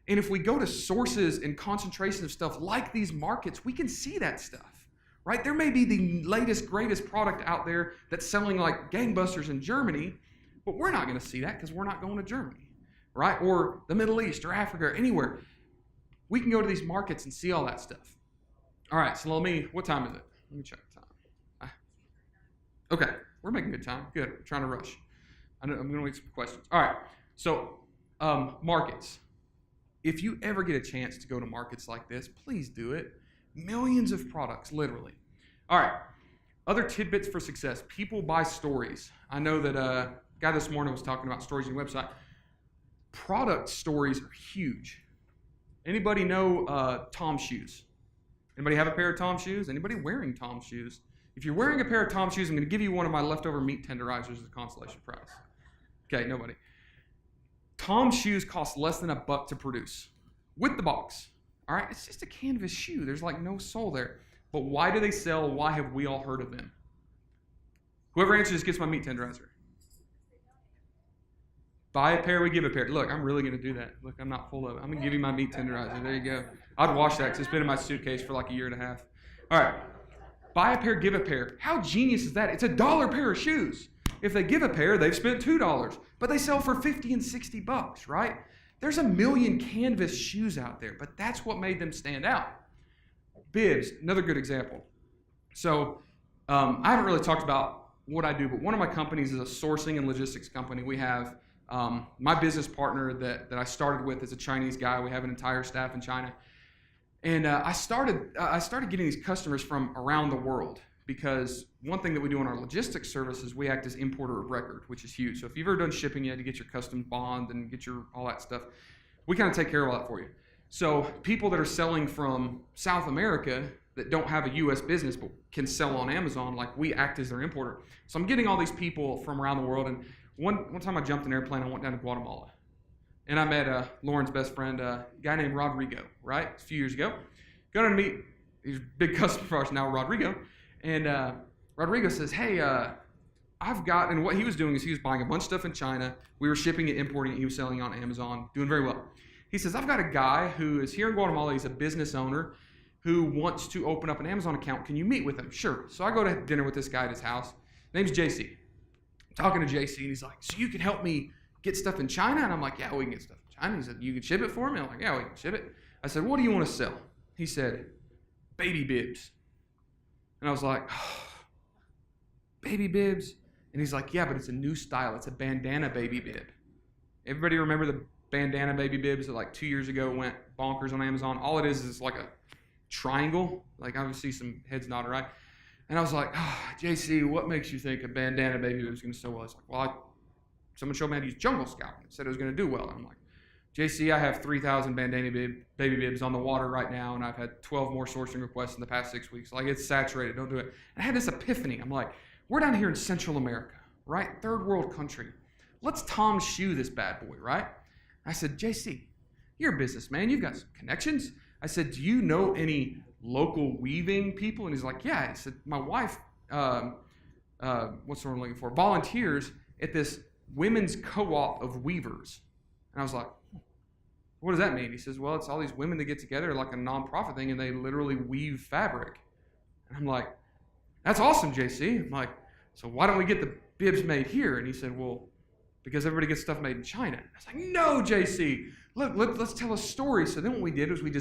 Speaker 1: And if we go to sources and concentration of stuff like these markets, we can see that stuff, right? There may be the latest, greatest product out there that's selling like gangbusters in Germany, but we're not going to see that because we're not going to Germany, right? Or the Middle East or Africa or anywhere. We can go to these markets and see all that stuff. All right, so what time is it? Let me check the time. Okay, we're making good time. Good, I'm trying to rush. I'm going to wait some questions. All right, so markets. If you ever get a chance to go to markets like this, please do it. Millions of products, literally. All right, other tidbits for success. People buy stories. I know that a guy this morning was talking about stories on your website. Product stories are huge. Anybody know Tom's shoes? Anybody have a pair of Tom's shoes? Anybody wearing Tom's shoes? If you're wearing a pair of Tom's shoes, I'm going to give you one of my leftover meat tenderizers as a consolation prize. Okay, nobody. Tom's shoes cost less than $1 to produce with the box. All right, it's just a canvas shoe. There's like no sole there. But why do they sell? Why have we all heard of them? Whoever answers this gets my meat tenderizer. Buy a pair, we give a pair. Look, I'm really going to do that. Look, I'm not full of it. I'm going to give you my meat tenderizer. There you go. I'd wash that because it's been in my suitcase for like a year and a half. All right. Buy a pair, give a pair. How genius is that? It's $1 pair of shoes. If they give a pair, they've spent $2, but they sell for $50 and $60, right? There's a million canvas shoes out there, but that's what made them stand out. Bibs, another good example. So I haven't really talked about what I do, but one of my companies is a sourcing and logistics company. We have my business partner that I started with is a Chinese guy. We have an entire staff in China. And I started getting these customers from around the world because one thing that we do in our logistics service is we act as importer of record, which is huge. So if you've ever done shipping, you had to get your customs bond and get your all that stuff. We kind of take care of all that for you. So people that are selling from South America that don't have a U.S. business but can sell on Amazon, like we act as their importer. So I'm getting all these people from around the world. And one time I jumped an airplane, I went down to Guatemala. And I met Lauren's best friend, a guy named Rodrigo, right? A few years ago. Go down to meet, he's a big customer for us now, Rodrigo. And Rodrigo says, hey, I've got, and what he was doing is he was buying a bunch of stuff in China. We were shipping it, importing it. He was selling it on Amazon, doing very well. He says, I've got a guy who is here in Guatemala. He's a business owner who wants to open up an Amazon account. Can you meet with him? Sure. So I go to dinner with this guy at his house. His name's JC. I'm talking to JC, and he's like, so you can help me get stuff in China? And I'm like, yeah, we can get stuff in China. He said, you can ship it for me? I'm like, yeah, we can ship it. I said, what do you want to sell? He said, baby bibs. And I was like, oh, baby bibs? And he's like, yeah, but it's a new style. It's a bandana baby bib. Everybody remember the bandana baby bibs that like 2 years ago went bonkers on Amazon? All it is like a triangle. Like I would see some heads nodding, right? And I was like, oh, JC, what makes you think a bandana baby bib is going to sell well? He's like, well, someone showed me how to use Jungle Scout and said it was going to do well. And I'm like, JC, I have 3,000 bandana baby bibs on the water right now, and I've had 12 more sourcing requests in the past 6 weeks. Like, it's saturated. Don't do it. And I had this epiphany. I'm like, we're down here in Central America, right? Third world country. Let's Tom shoe this bad boy, right? I said, JC, you're a businessman. You've got some connections. I said, do you know any local weaving people? And he's like, yeah. He said, my wife, what's the word I'm looking for? Volunteers at this women's co-op of weavers. And I was like, what does that mean? He says, well, it's all these women that get together like a nonprofit thing and they literally weave fabric. And I'm like, that's awesome, JC. I'm like, so why don't we get the bibs made here? And he said, well, because everybody gets stuff made in China. I was like, no, JC, look, let's tell a story. So then what we did was we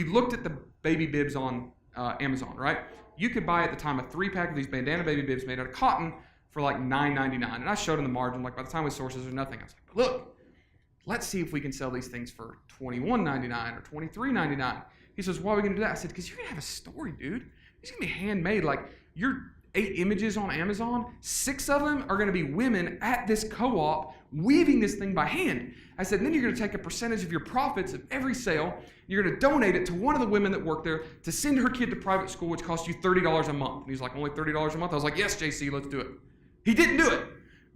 Speaker 1: looked at the baby bibs on Amazon, right? You could buy at the time a 3-pack of these bandana baby bibs made out of cotton for like $9.99. And I showed him the margin. Like by the time we sources, there's nothing. I was like, look, let's see if we can sell these things for $21.99 or $23.99. He says, why are we going to do that? I said, because you're going to have a story, dude. It's going to be handmade. Like your 8 images on Amazon, 6 of them are going to be women at this co-op weaving this thing by hand. I said, and then you're going to take a percentage of your profits of every sale. You're going to donate it to one of the women that work there to send her kid to private school, which costs you $30 a month. And he's like, only $30 a month? I was like, yes, JC, let's do it. He didn't do it.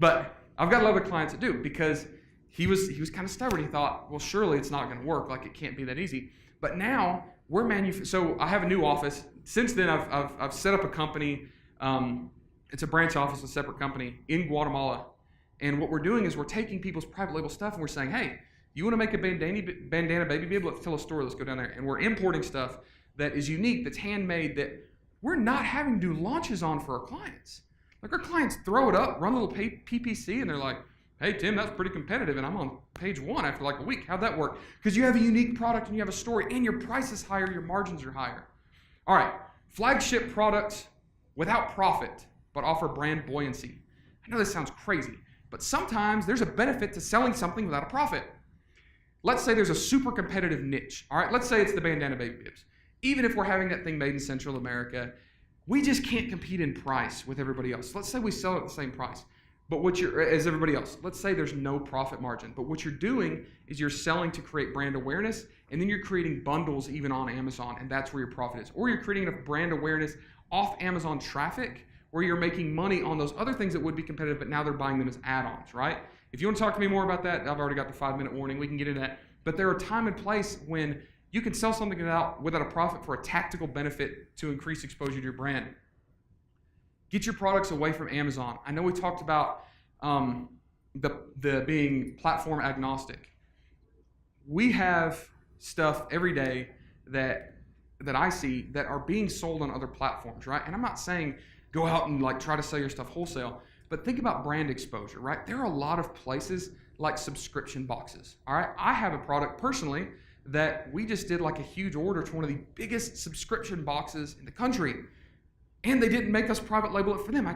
Speaker 1: But I've got a lot of clients that do, because he was kind of stubborn. He thought, well, surely it's not going to work. Like, it can't be that easy. But now we're so I have a new office. Since then, I've set up a company. It's a branch office, a separate company in Guatemala. And what we're doing is we're taking people's private label stuff and we're saying, hey, you want to make a bandana baby bib? Let's tell a story. Let's go down there. And we're importing stuff that is unique, that's handmade, that we're not having to do launches on for our clients. Like, our clients throw it up, run a little PPC, and they're like, hey, Tim, that's pretty competitive, and I'm on page 1 after like a week. How'd that work? Because you have a unique product and you have a story, and your price is higher, your margins are higher. All right, flagship products without profit, but offer brand buoyancy. I know this sounds crazy, but sometimes there's a benefit to selling something without a profit. Let's say there's a super competitive niche. All right, let's say it's the bandana baby bibs. Even if we're having that thing made in Central America, we just can't compete in price with everybody else. Let's say we sell it at the same price, but as everybody else. Let's say there's no profit margin, but what you're doing is you're selling to create brand awareness, and then you're creating bundles even on Amazon, and that's where your profit is. Or you're creating enough brand awareness off Amazon traffic where you're making money on those other things that would be competitive, but now they're buying them as add-ons, right? If you want to talk to me more about that, I've already got the 5-minute warning. We can get into that. But there are time and place when you can sell something without a profit for a tactical benefit to increase exposure to your brand. Get your products away from Amazon. I know we talked about the being platform agnostic. We have stuff every day that I see that are being sold on other platforms, right? And I'm not saying go out and like try to sell your stuff wholesale, but think about brand exposure, right? There are a lot of places like subscription boxes, all right? I have a product personally that we just did like a huge order to one of the biggest subscription boxes in the country, and they didn't make us private label it for them. I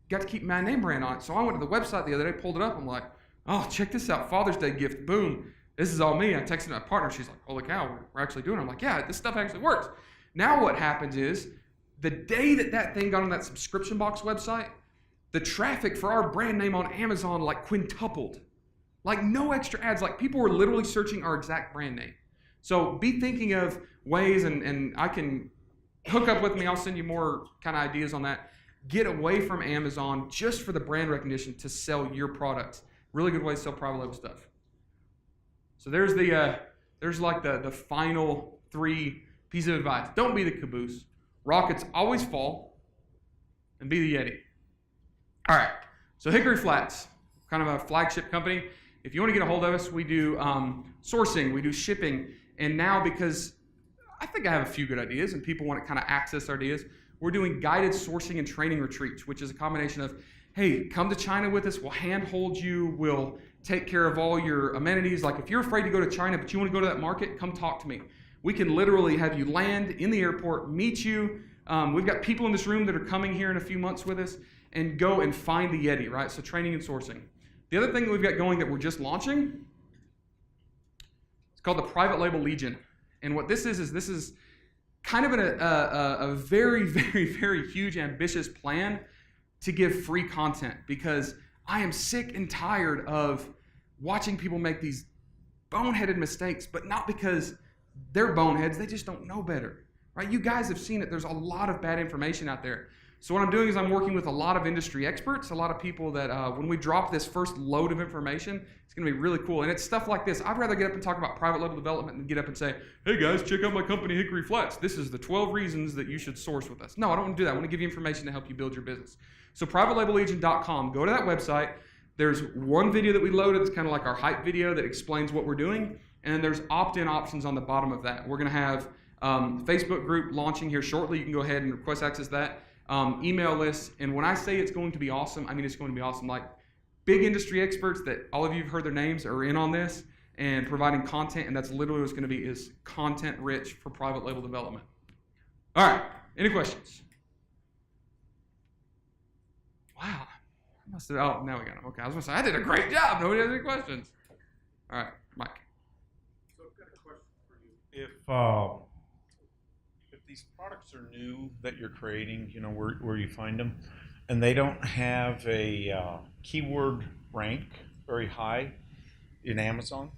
Speaker 1: got to keep my name brand on it. So I went to the website the other day, pulled it up. I'm like, oh, check this out. Father's Day gift. Boom. This is all me. I texted my partner. She's like, holy cow, we're actually doing it. I'm like, yeah, this stuff actually works. Now what happens is the day that thing got on that subscription box website, the traffic for our brand name on Amazon like quintupled. Like no extra ads. Like people were literally searching our exact brand name. So be thinking of ways, and I can hook up with me. I'll send you more kind of ideas on that. Get away from Amazon just for the brand recognition to sell your products. Really good way to sell private label stuff. So there's like the final 3 pieces of advice. Don't be the caboose. Rockets always fall, and be the Yeti. All right. So Hickory Flats, kind of a flagship company. If you want to get a hold of us, we do sourcing, we do shipping, and now because I think I have a few good ideas and people want to kind of access our ideas, we're doing guided sourcing and training retreats, which is a combination of, hey, come to China with us, we'll handhold you, we'll take care of all your amenities. Like if you're afraid to go to China, but you want to go to that market, come talk to me. We can literally have you land in the airport, meet you. We've got people in this room that are coming here in a few months with us, and go and find the Yeti, right? So training and sourcing. The other thing that we've got going that we're just launching, it's called the Private Label Legion. And what this is kind of a very, very, very huge, ambitious plan to give free content, because I am sick and tired of watching people make these boneheaded mistakes, but not because they're boneheads, they just don't know better, right? You guys have seen it. There's a lot of bad information out there. So what I'm doing is I'm working with a lot of industry experts, a lot of people that when we drop this first load of information, it's going to be really cool. And it's stuff like this. I'd rather get up and talk about private label development than get up and say, hey guys, check out my company, Hickory Flats. This is the 12 reasons that you should source with us. No, I don't want to do that. I want to give you information to help you build your business. So privatelabellegion.com, go to that website. There's one video that we loaded that's kind of like our hype video that explains what we're doing. And then there's opt-in options on the bottom of that. We're going to have Facebook group launching here shortly. You can go ahead and request access to that. Email lists, and when I say it's going to be awesome, I mean it's going to be awesome. Like big industry experts that all of you have heard their names are in on this and providing content, and that's literally what's going to be is content rich for private label development. All right. Any questions? Wow. I must have, oh, now we got them. Okay. I was going to say, I did a great job. Nobody has any questions. All right. Mike.
Speaker 2: So I've got a question for you. If these products are new that you're creating, you know, where you find them, and they don't have a keyword rank very high in Amazon,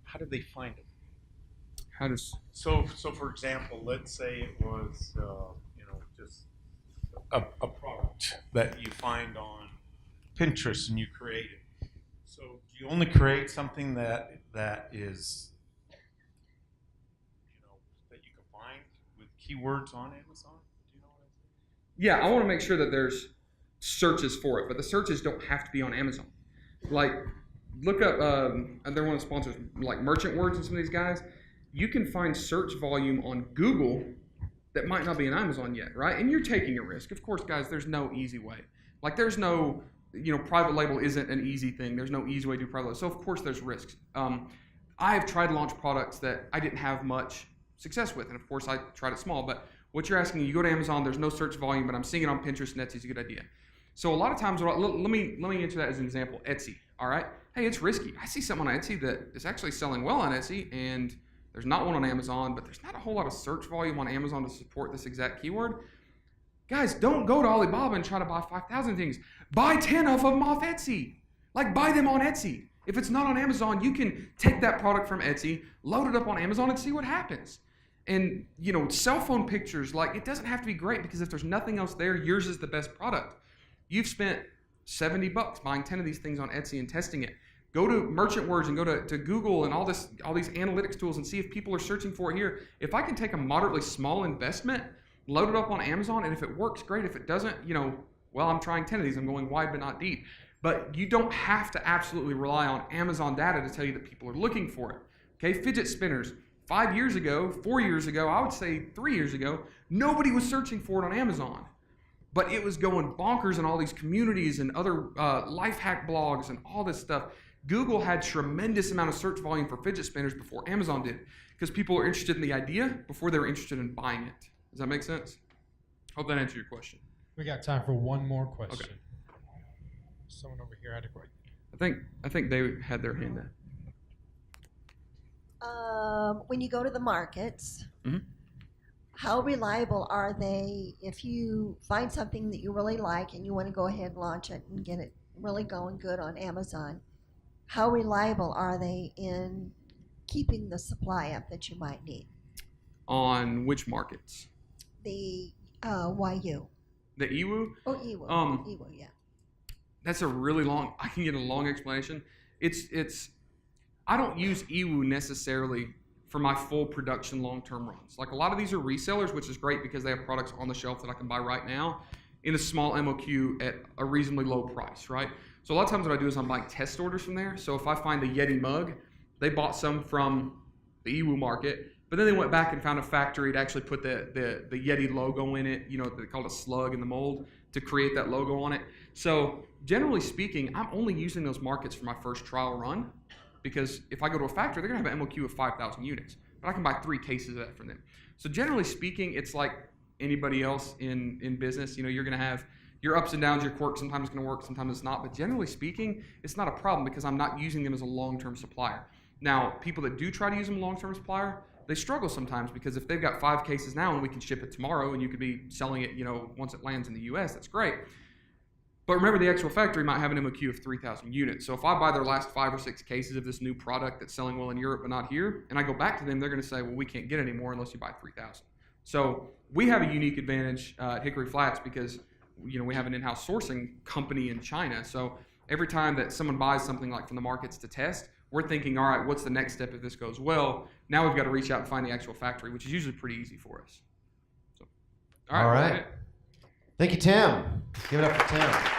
Speaker 2: how do they find it?
Speaker 1: How does...
Speaker 2: So for example, let's say it was, you know, just a product that you find on Pinterest and you create it. So do you only create something that is, you know, that you can find with keywords on Amazon? Do you know what I'm saying?
Speaker 1: Yeah, I want to make sure that there's searches for it, but the searches don't have to be on Amazon. Like, look up, they're one of the sponsors, like Merchant Words and some of these guys. You can find search volume on Google that might not be on Amazon yet, right? And you're taking a risk. Of course, guys, there's no easy way. Like, there's no, you know, private label isn't an easy thing. There's no easy way to do private label. So, of course, there's risks. I have tried to launch products that I didn't have much success with. And, of course, I tried it small. But what you're asking, you go to Amazon, there's no search volume, but I'm seeing it on Pinterest and Etsy's a good idea. So, a lot of times, let me answer that as an example. Etsy, all right? Hey, it's risky. I see something on Etsy that is actually selling well on Etsy, and there's not one on Amazon, but there's not a whole lot of search volume on Amazon to support this exact keyword. Guys, don't go to Alibaba and try to buy 5,000 things. Buy 10 of them off Etsy. Like, buy them on Etsy. If it's not on Amazon, you can take that product from Etsy, load it up on Amazon, and see what happens. And, you know, cell phone pictures, like, it doesn't have to be great, because if there's nothing else there, yours is the best product. You've spent $70 buying 10 of these things on Etsy and testing it. Go to Merchant Words and go to Google and all these analytics tools and see if people are searching for it here. If I can take a moderately small investment, load it up on Amazon, and if it works, great. If it doesn't, you know, well, I'm trying 10 of these. I'm going wide but not deep. But you don't have to absolutely rely on Amazon data to tell you that people are looking for it. Okay, fidget spinners. 5 years ago, 4 years ago, I would say 3 years ago, nobody was searching for it on Amazon. But it was going bonkers in all these communities and other life hack blogs and all this stuff. Google had tremendous amount of search volume for fidget spinners before Amazon did, because people were interested in the idea before they were interested in buying it. Does that make sense? Hope that answered your question.
Speaker 3: We got time for one more question.
Speaker 1: Okay.
Speaker 3: Someone over here had a question.
Speaker 1: I think they had their hand up.
Speaker 4: When you go to the markets,
Speaker 1: Mm-hmm.
Speaker 4: how reliable are they if you find something that you really like and you want to go ahead and launch it and get it really going good on Amazon? How reliable are they in keeping the supply up that you might need?
Speaker 1: On which markets?
Speaker 4: The YU.
Speaker 1: The EWU?
Speaker 4: Oh, EWU. EWU, yeah.
Speaker 1: That's a really long, I can get a long explanation. I don't use EWU necessarily for my full production long-term runs. Like, a lot of these are resellers, which is great because they have products on the shelf that I can buy right now in a small MOQ at a reasonably low price, right? So a lot of times what I do is I'm buying test orders from there. So if I find a Yeti mug, they bought some from the EWU market, but then they went back and found a factory to actually put the Yeti logo in it, you know, they call it a slug in the mold, to create that logo on it. So generally speaking, I'm only using those markets for my first trial run, because if I go to a factory, they're gonna have an MOQ of 5,000 units, but I can buy 3 cases of that from them. So generally speaking, it's like anybody else in business. You know, you're gonna have your ups and downs, your quirks. Sometimes it's gonna work, sometimes it's not, but generally speaking, it's not a problem because I'm not using them as a long-term supplier. Now, people that do try to use them as a long-term supplier, they struggle sometimes, because if they've got 5 cases now and we can ship it tomorrow and you could be selling it, you know, once it lands in the US, that's great. But remember, the actual factory might have an MOQ of 3,000 units. So if I buy their last 5 or 6 cases of this new product that's selling well in Europe but not here, and I go back to them, they're gonna say, well, we can't get any more unless you buy 3,000. So we have a unique advantage at Hickory Flats because, you know, we have an in-house sourcing company in China. So every time that someone buys something like from the markets to test, we're thinking, all right, what's the next step if this goes well? Now we've got to reach out and find the actual factory, which is usually pretty easy for us. So,
Speaker 5: all right. Thank you, Tim. Give it up for Tim.